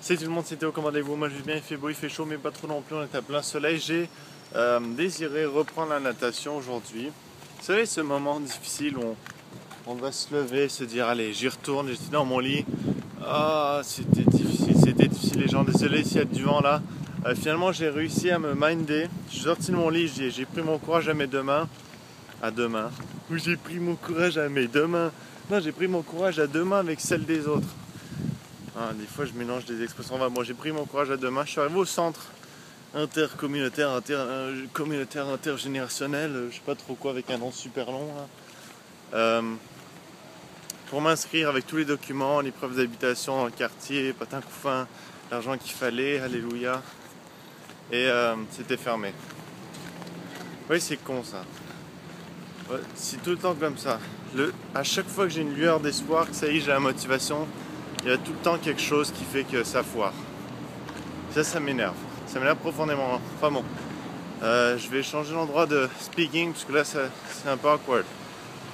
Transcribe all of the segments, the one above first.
Salut tout le monde, c'était au commandez-vous. Moi je vais bien, il fait beau, il fait chaud, mais pas trop non plus, on est à plein soleil. J'ai désiré reprendre la natation aujourd'hui. Vous savez, ce moment difficile où on va se lever, se dire allez, j'y retourne. J'étais dans mon lit. Ah, c'était difficile les gens. Désolé s'il y a du vent là. Finalement, j'ai réussi à me minder. Je suis sorti de mon lit, j'ai pris mon courage à mes deux mains. À deux mains. Ou j'ai pris mon courage à mes deux mains. Non, j'ai pris mon courage à deux mains avec celle des autres. Ah, des fois je mélange des expressions. Moi j'ai pris mon courage à deux mains. Je suis arrivé au centre intercommunautaire, communautaire intergénérationnel, je sais pas trop quoi avec un nom super long là. Pour m'inscrire avec tous les documents, les preuves d'habitation dans le quartier, patin couffin, l'argent qu'il fallait, alléluia. Et c'était fermé. Oui, c'est con ça. Ouais, c'est tout le temps comme ça. À chaque fois que j'ai une lueur d'espoir, que ça y est, j'ai la motivation, il y a tout le temps quelque chose qui fait que ça foire. Ça m'énerve. Ça m'énerve profondément. Enfin bon. Je vais changer l'endroit de speaking parce que là c'est un peu awkward.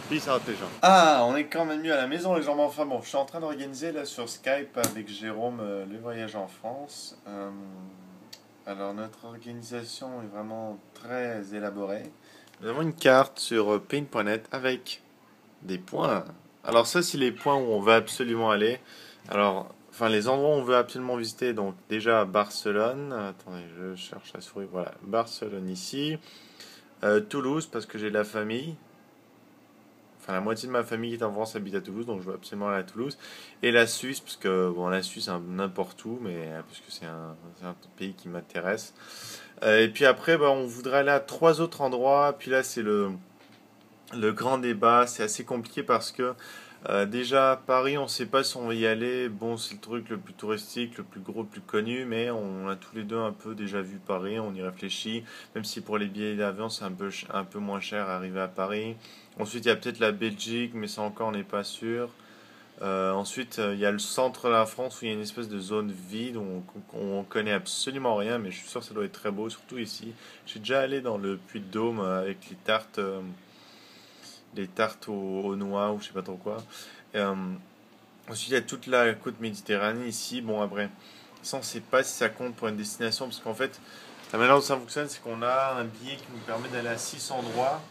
Peace out les gens. Ah, on est quand même mieux à la maison les gens. Enfin bon, je suis en train d'organiser là sur Skype avec Jérôme les voyages en France. Alors notre organisation est vraiment très élaborée. Nous avons une carte sur paint.net avec des points. Alors ça c'est les points où on veut absolument aller. Alors, enfin les endroits où on veut absolument visiter, donc déjà Barcelone, attendez je cherche la souris, voilà, Barcelone ici, Toulouse parce que j'ai de la famille, enfin la moitié de ma famille qui est en France habite à Toulouse, donc je veux absolument aller à Toulouse, et la Suisse, parce que bon la Suisse c'est n'importe où, mais parce que c'est un pays qui m'intéresse, et puis après bah, on voudrait aller à 3 autres endroits, puis là c'est le grand débat, c'est assez compliqué parce que déjà, Paris, on ne sait pas si on va y aller. Bon, c'est le truc le plus touristique, le plus gros, le plus connu, mais on a tous les deux un peu déjà vu Paris, on y réfléchit. Même si pour les billets d'avion, c'est un peu moins cher à arriver à Paris. Ensuite, il y a peut-être la Belgique, mais ça encore, on n'est pas sûr. Ensuite, il y a le centre de la France où il y a une espèce de zone vide où on connaît absolument rien, mais je suis sûr que ça doit être très beau, surtout ici. J'ai déjà allé dans le Puy-de-Dôme avec les tartes. Des tartes aux noix ou je sais pas trop quoi. Ensuite, il y a toute la côte méditerranée ici. Bon, après, ça, on sait pas si ça compte pour une destination parce qu'en fait, la manière dont ça fonctionne, c'est qu'on a un billet qui nous permet d'aller à 6 endroits.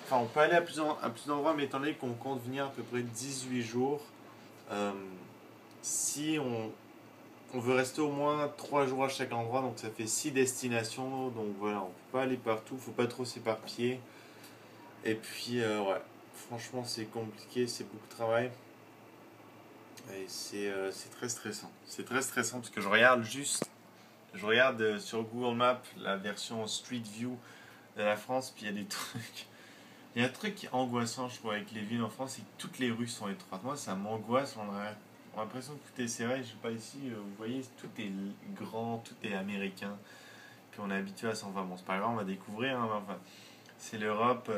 Enfin, on peut aller à plus d'endroits, mais étant donné qu'on compte venir à peu près 18 jours, si on veut rester au moins 3 jours à chaque endroit, donc ça fait 6 destinations. Donc voilà, on peut pas aller partout, faut pas trop s'éparpiller. Et puis, ouais, franchement, c'est compliqué, c'est beaucoup de travail. Et c'est très stressant. C'est très stressant parce que je regarde sur Google Maps la version Street View de la France, puis il y a des trucs. Il y a un truc qui est angoissant, je trouve, avec les villes en France, c'est que toutes les rues sont étroites. Moi, ça m'angoisse, on a l'impression que tout est serré. Je sais pas ici, vous voyez, tout est grand, tout est américain. Puis on est habitué à ça. Enfin bon, c'est pas grave, on va découvrir, hein, enfin. C'est l'Europe,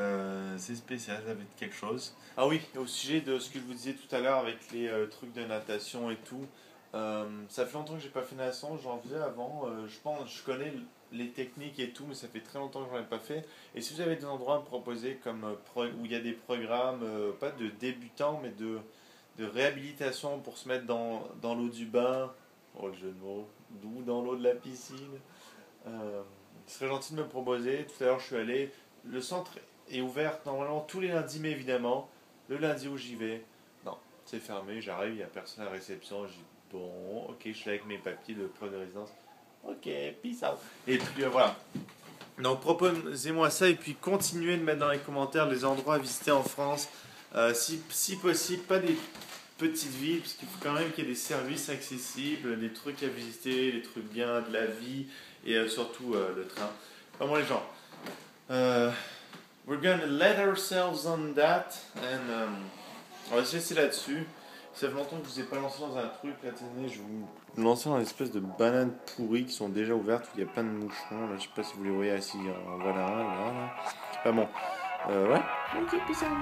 c'est spécial, ça va être quelque chose. Ah oui, au sujet de ce que je vous disais tout à l'heure avec les trucs de natation et tout, ça fait longtemps que j'ai pas fait natation, j'en faisais avant, je connais les techniques et tout, mais ça fait très longtemps que j'en ai pas fait. Et si vous avez des endroits à me proposer comme où il y a des programmes, pas de débutants, mais de réhabilitation pour se mettre dans l'eau du bain, oh le jeu de mots, ou dans l'eau de la piscine, ce serait gentil de me proposer. Tout à l'heure je suis allé. Le centre est ouvert normalement tous les lundis, mais évidemment, le lundi où j'y vais, non, c'est fermé, j'arrive, il n'y a personne à la réception, je dis bon, ok, je suis avec mes papiers de preuve de résidence, ok, peace out. Et puis voilà. Donc proposez-moi ça et puis continuez de mettre dans les commentaires les endroits à visiter en France, si possible, pas des petites villes, parce qu'il faut quand même qu'il y ait des services accessibles, des trucs à visiter, des trucs bien, de la vie, et surtout le train. Enfin bon les gens. We're gonna let ourselves on that and on va se laisser là-dessus. Ça fait longtemps que je vous ai pas lancé dans un truc là, tenez, je vais vous lancer dans une espèce de bananes pourries qui sont déjà ouvertes où il y a plein de moucherons là, je sais pas si vous les voyez ici, voilà un là. Enfin bon, ouais, ok, peace out.